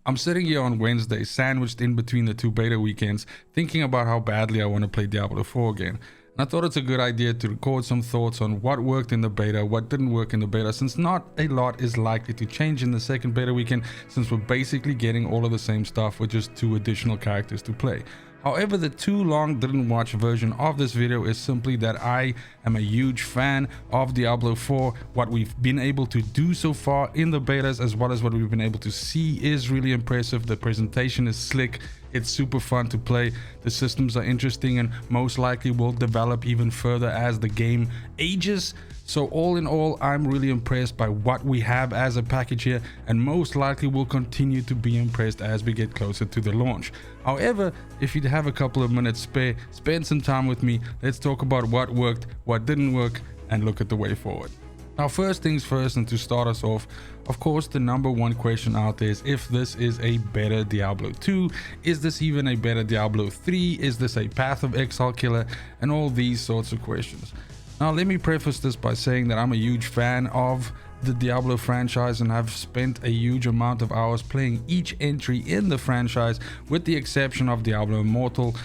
I'm sitting here on Wednesday, sandwiched in between the two beta weekends, thinking about how badly I want to play Diablo 4 again. And I thought it's a good idea to record some thoughts on what worked in the beta, what didn't work in the beta, since not a lot is likely to change in the second beta weekend, since we're basically getting all of the same stuff with just 2 additional characters to play. However, the too long didn't watch version of this video is simply that I am a huge fan of Diablo 4. What we've been able to do so far in the betas, as well as what we've been able to see, is really impressive. The presentation is slick. It's super fun to play. The systems are interesting and most likely will develop even further as the game ages. So all in all, I'm really impressed by what we have as a package here, and most likely will continue to be impressed as we get closer to the launch. However, if you'd have a couple of minutes spare, spend some time with me. Let's talk about what worked, what didn't work, and look at the way forward. Now, first things first, and to start us off, of course, the number one question out there is if this is a better Diablo 2, is this even a better Diablo 3, is this a Path of Exile killer, and all these sorts of questions. Now, let me preface this by saying that I'm a huge fan of the Diablo franchise and I've spent a huge amount of hours playing each entry in the franchise, with the exception of Diablo Immortal.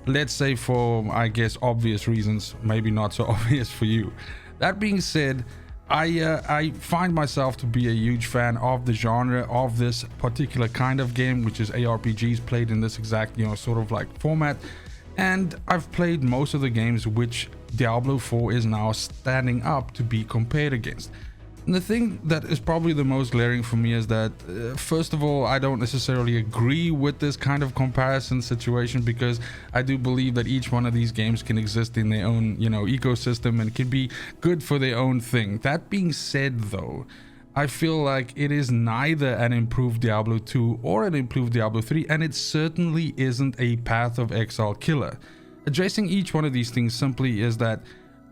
Let's say for, I guess, obvious reasons, maybe not so obvious for you. That being said, I find myself to be a huge fan of the genre of this particular kind of game, which is ARPGs played in this exact, sort of like format. And I've played most of the games which Diablo 4 is now standing up to be compared against. And the thing that is probably the most glaring for me is that, first of all, I don't necessarily agree with this kind of comparison situation, because I do believe that each one of these games can exist in their own, ecosystem and can be good for their own thing. That being said, though, I feel like it is neither an improved Diablo 2 or an improved Diablo 3, and it certainly isn't a Path of Exile killer. Addressing each one of these things simply is that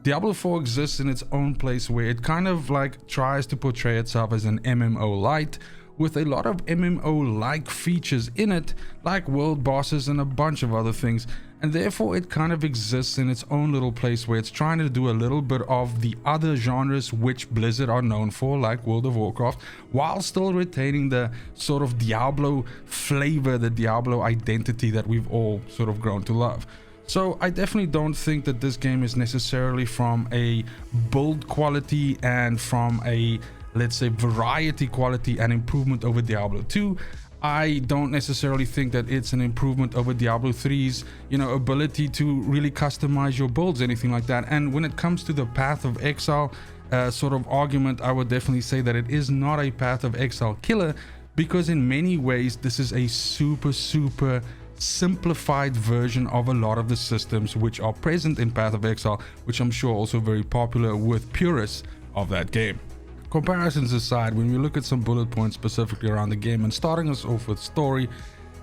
Diablo 4 exists in its own place, where it kind of like tries to portray itself as an MMO light, with a lot of MMO-like features in it, like world bosses and a bunch of other things, and therefore it kind of exists in its own little place where it's trying to do a little bit of the other genres which Blizzard are known for, like World of Warcraft, while still retaining the sort of Diablo flavor, the Diablo identity that we've all sort of grown to love. So I definitely don't think that this game is necessarily from a build quality and from a, let's say, variety quality and improvement over Diablo 2. I don't necessarily think that it's an improvement over Diablo 3's, ability to really customize your builds, anything like that. And when it comes to the Path of Exile sort of argument, I would definitely say that it is not a Path of Exile killer, because in many ways this is a super simplified version of a lot of the systems which are present in Path of Exile, which I'm sure also very popular with purists of that game. Comparisons aside, when we look at some bullet points specifically around the game, and starting us off with story,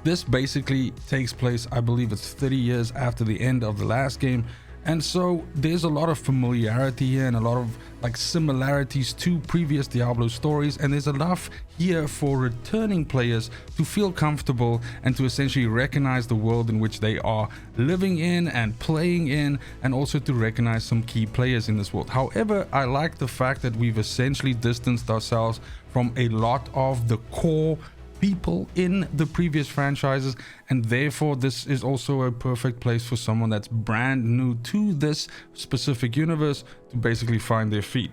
this basically takes place, I believe it's 30 years after the end of the last game, and so there's a lot of familiarity here and a lot of like similarities to previous Diablo stories, and there's enough here for returning players to feel comfortable and to essentially recognize the world in which they are living in and playing in, and also to recognize some key players in this world. However, I like the fact that we've essentially distanced ourselves from a lot of the core people in the previous franchises, and therefore this is also a perfect place for someone that's brand new to this specific universe to basically find their feet.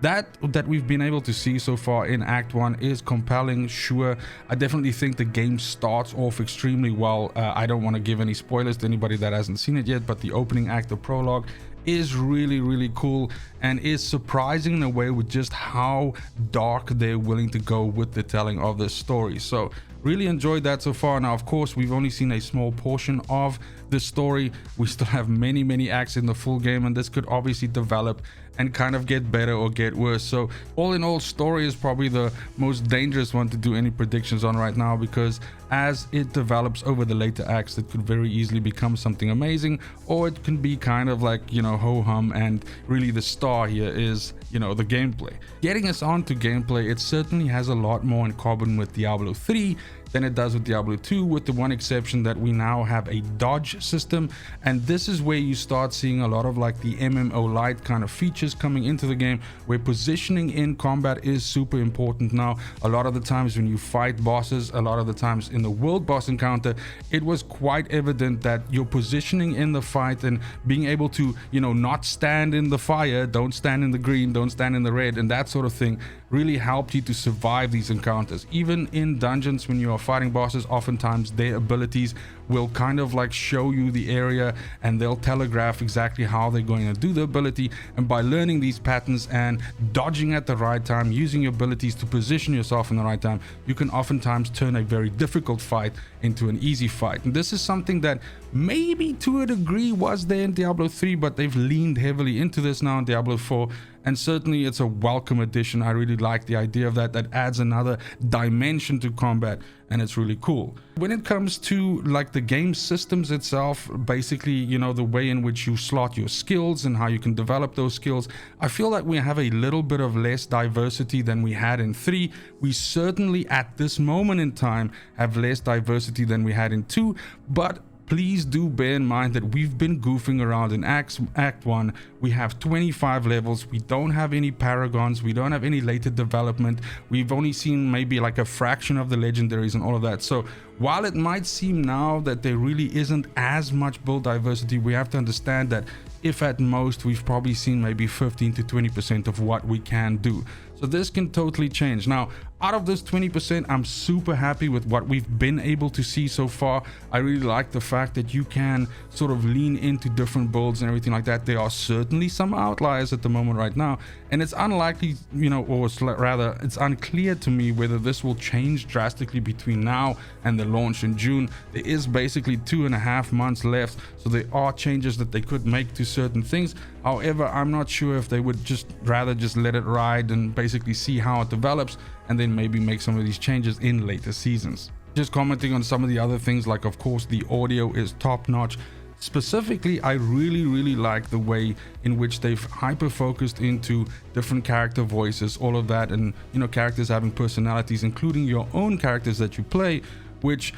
That we've been able to see so far in Act 1 is compelling, sure. I definitely think the game starts off extremely well. I don't want to give any spoilers to anybody that hasn't seen it yet, but the opening act, the prologue, is really cool and is surprising in a way with just how dark they're willing to go with the telling of this story. So really enjoyed that so far. Now, of course, we've only seen a small portion of the story. We still have many acts in the full game, and this could obviously develop and kind of get better or get worse. So all in all, story is probably the most dangerous one to do any predictions on right now, because as it develops over the later acts, it could very easily become something amazing, or it can be kind of like, ho-hum, and really the star here is, the gameplay. Getting us on to gameplay, it certainly has a lot more in common with Diablo 3 than it does with Diablo 2, with the one exception that we now have a dodge system. And this is where you start seeing a lot of like the MMO light kind of features coming into the game, where positioning in combat is super important now. A lot of the times when you fight bosses, a lot of the times in the world boss encounter, it was quite evident that your positioning in the fight and being able to, you know, not stand in the fire, don't stand in the green, don't stand in the red, and that sort of thing really helped you to survive these encounters. Even in dungeons, when you are fighting bosses, oftentimes their abilities will kind of like show you the area and they'll telegraph exactly how they're going to do the ability. And by learning these patterns and dodging at the right time, using your abilities to position yourself in the right time, you can oftentimes turn a very difficult fight into an easy fight. And this is something that maybe to a degree was there in Diablo 3, but they've leaned heavily into this now in Diablo 4. And certainly it's a welcome addition. I really like the idea of that. That adds another dimension to combat, and it's really cool. When it comes to like the game systems itself, basically, you know, the way in which you slot your skills and how you can develop those skills, I feel like we have a little bit of less diversity than we had in 3. We certainly at this moment in time have less diversity than we had in 2, but please do bear in mind that we've been goofing around in Act 1. We have 25 levels. We don't have any paragons. We don't have any later development. We've only seen maybe like a fraction of the legendaries and all of that. So while it might seem now that there really isn't as much build diversity, we have to understand that if at most we've probably seen maybe 15 to 20% of what we can do. So this can totally change. Now, out of this 20%, I'm super happy with what we've been able to see so far. I really like the fact that you can sort of lean into different builds and everything like that. There are certainly some outliers at the moment right now, and it's unlikely, you know, or rather it's unclear to me whether this will change drastically between now and the launch in June. There is basically 2.5 months left, so there are changes that they could make to certain things. However, I'm not sure if they would just rather just let it ride and basically see how it develops, and then maybe make some of these changes in later seasons. Just commenting on some of the other things, like of course the audio is top notch. Specifically, I really like the way in which they've hyper focused into different character voices, all of that, and you know, characters having personalities, including your own characters that you play, which,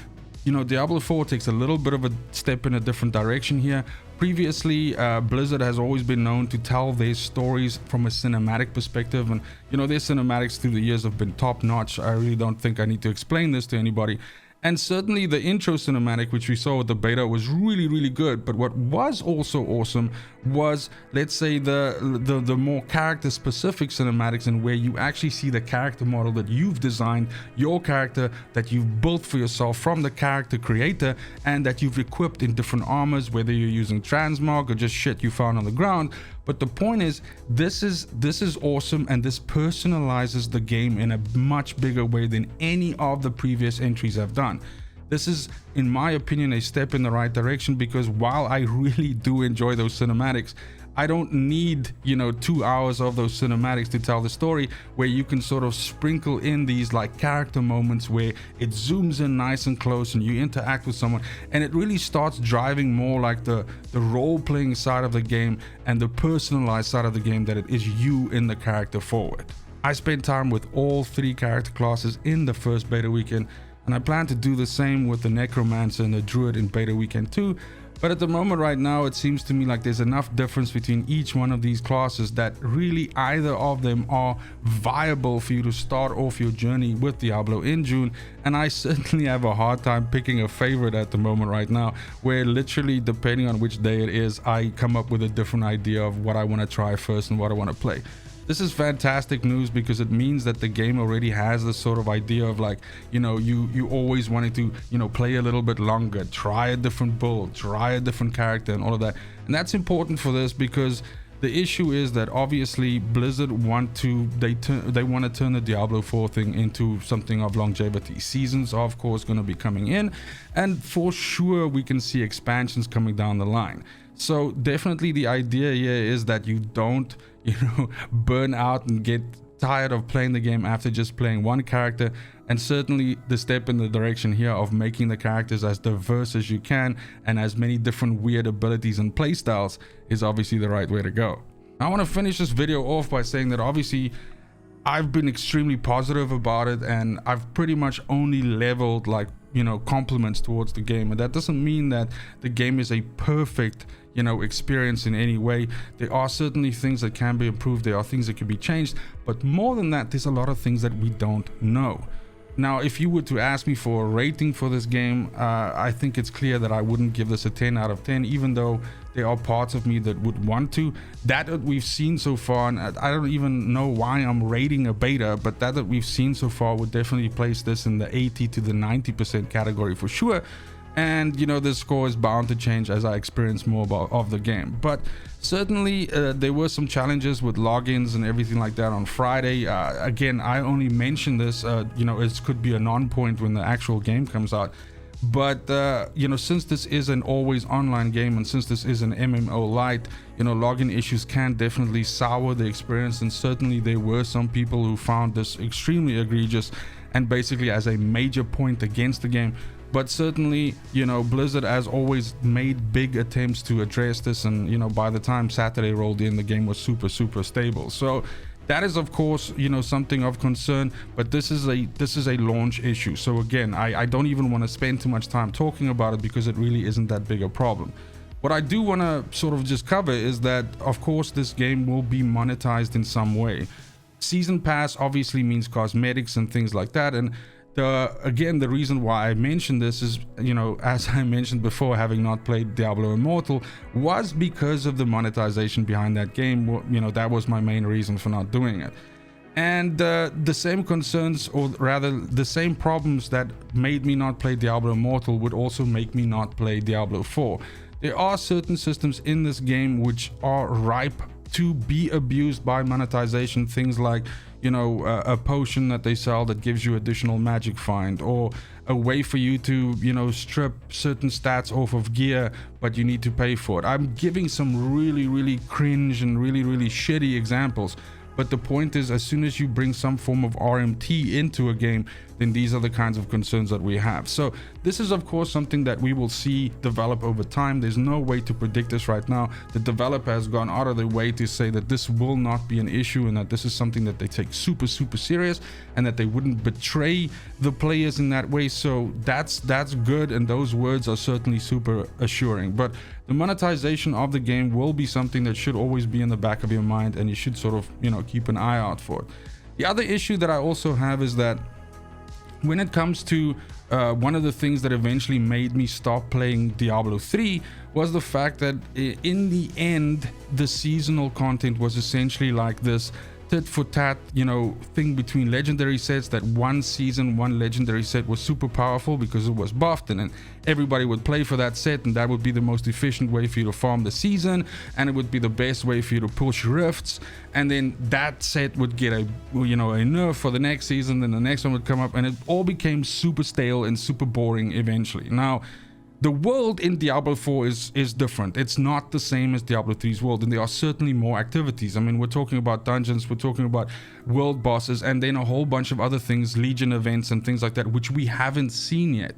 you know, Diablo 4 takes a little bit of a step in a different direction here. Previously, Blizzard has always been known to tell their stories from a cinematic perspective, and you know, their cinematics through the years have been top notch. I really don't think I need to explain this to anybody. And certainly the intro cinematic, which we saw with the beta, was really good. But what was also awesome was, let's say, the more character specific cinematics, and where you actually see the character model that you've designed, your character that you've built for yourself from the character creator, and that you've equipped in different armors, whether you're using transmog or just shit you found on the ground. But the point is, this is awesome, and this personalizes the game in a much bigger way than any of the previous entries have done. This is, in my opinion, a step in the right direction, because while I really do enjoy those cinematics, I don't need, you know, 2 hours of those cinematics to tell the story, where you can sort of sprinkle in these like character moments where it zooms in nice and close and you interact with someone, and it really starts driving more like the role-playing side of the game and the personalized side of the game, that it is you in the character forward. I spent time with all 3 character classes in the first beta weekend, and I plan to do the same with the Necromancer and the Druid in beta weekend 2. But at the moment right now, it seems to me like there's enough difference between each one of these classes that really either of them are viable for you to start off your journey with Diablo in June. And I certainly have a hard time picking a favorite at the moment right now, where literally depending on which day it is, I come up with a different idea of what I want to try first and what I want to play. This is fantastic news, because it means that the game already has this sort of idea of like, you know, you always wanted to, you know, play a little bit longer, try a different build, try a different character and all of that. And that's important for this, because the issue is that obviously Blizzard want to turn the Diablo 4 thing into something of longevity. Seasons are of course going to be coming in, and for sure we can see expansions coming down the line. So definitely the idea here is that you don't, you know, burn out and get tired of playing the game after just playing one character. And certainly the step in the direction here of making the characters as diverse as you can and as many different weird abilities and playstyles is obviously the right way to go. I want to finish this video off by saying that obviously I've been extremely positive about it, and I've pretty much only leveled like, you know, compliments towards the game. And that doesn't mean that the game is a perfect, you know, experience in any way. There are certainly things that can be improved, there are things that can be changed, but more than that, there's a lot of things that we don't know. Now, if you were to ask me for a rating for this game, I think it's clear that I wouldn't give this a 10 out of 10, even though there are parts of me that would want to. That we've seen so far, and I don't even know why I'm rating a beta, but that we've seen so far would definitely place this in the 80 to the 90% category for sure. And, you know, the score is bound to change as I experience more of the game. But certainly there were some challenges with logins and everything like that on Friday. Again, I only mention this, you know, it could be a non-point when the actual game comes out. But, you know, since this is an always online game, and since this is an MMO light, you know, login issues can definitely sour the experience. And certainly there were some people who found this extremely egregious and basically as a major point against the game. But certainly, you know, Blizzard as always made big attempts to address this, and, you know, by the time Saturday rolled in, the game was super stable. So that is, of course, you know, something of concern, but this is a launch issue. So again, I don't even want to spend too much time talking about it because it really isn't that big a problem. What I do want to sort of just cover is that, of course, this game will be monetized in some way. Season pass obviously means cosmetics and things like that, and again, the reason why I mentioned this is, you know, as I mentioned before, having not played Diablo Immortal, was because of the monetization behind that game. You know, that was my main reason for not doing it. And the same concerns, or rather the same problems that made me not play Diablo Immortal would also make me not play Diablo 4. There are certain systems in this game which are ripe to be abused by monetization. Things like, you know, a potion that they sell that gives you additional magic find, or a way for you to, you know, strip certain stats off of gear, but you need to pay for it. I'm giving some really cringe and really shitty examples, but the point is, as soon as you bring some form of RMT into a game, then these are the kinds of concerns that we have. So this is, of course, something that we will see develop over time. There's no way to predict this right now. The developer has gone out of their way to say that this will not be an issue, and that this is something that they take super serious, and that they wouldn't betray the players in that way. So that's good, and those words are certainly super assuring. But the monetization of the game will be something that should always be in the back of your mind, and you should sort of, you know, keep an eye out for it. The other issue that I also have is that when it comes to one of the things that eventually made me stop playing Diablo 3 was the fact that in the end, the seasonal content was essentially like this tit for tat, you know, thing between legendary sets. That one season, one legendary set was super powerful because it was buffed, and then everybody would play for that set, and that would be the most efficient way for you to farm the season, and it would be the best way for you to push rifts. And then that set would get a, you know, a nerf for the next season, then the next one would come up, and it all became super stale and super boring eventually. Now, the world in Diablo 4 is different. It's not the same as Diablo 3's world, and there are certainly more activities. I mean, we're talking about dungeons, we're talking about world bosses, and then a whole bunch of other things, Legion events and things like that, which we haven't seen yet.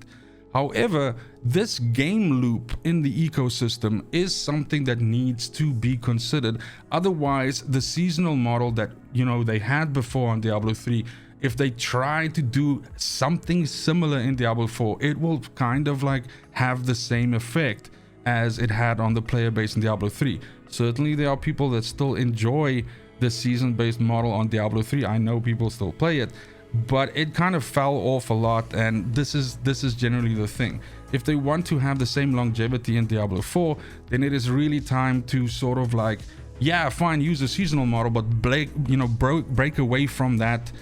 However, this game loop in the ecosystem is something that needs to be considered. Otherwise, the seasonal model that, you know, they had before on Diablo 3, if they try to do something similar in Diablo 4, it will kind of like have the same effect as it had on the player base in Diablo 3. Certainly there are people that still enjoy the season-based model on Diablo 3. I know people still play it, but it kind of fell off a lot, and this is generally the thing. If they want to have the same longevity in Diablo 4, then it is really time to sort of like, yeah, fine, use the seasonal model, but break away from that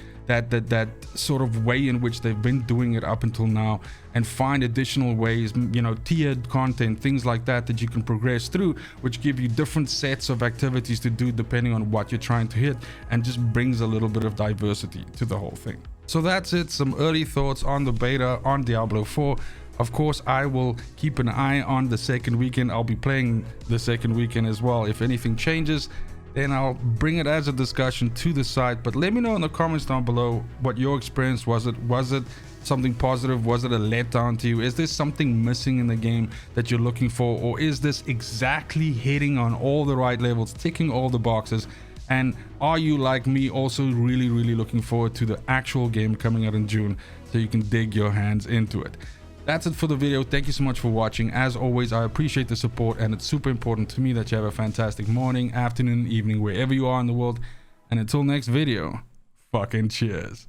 sort of way in which they've been doing it up until now, and find additional ways, you know, tiered content, things like that you can progress through, which give you different sets of activities to do depending on what you're trying to hit, and just brings a little bit of diversity to the whole thing. So that's it, some early thoughts on the beta on Diablo 4. Of course, I will keep an eye on the second weekend. I'll be playing the second weekend as well. If anything changes, then I'll bring it as a discussion to the site. But let me know in the comments down below what your experience was. Was it something positive? Was it a letdown to you? Is there something missing in the game that you're looking for? Or is this exactly hitting on all the right levels, ticking all the boxes And are you like me, also really looking forward to the actual game coming out in June so you can dig your hands into it? That's it for the video. Thank you so much for watching. As always, I appreciate the support, and it's super important to me that you have a fantastic morning, afternoon, evening, wherever you are in the world. And until next video, fucking cheers.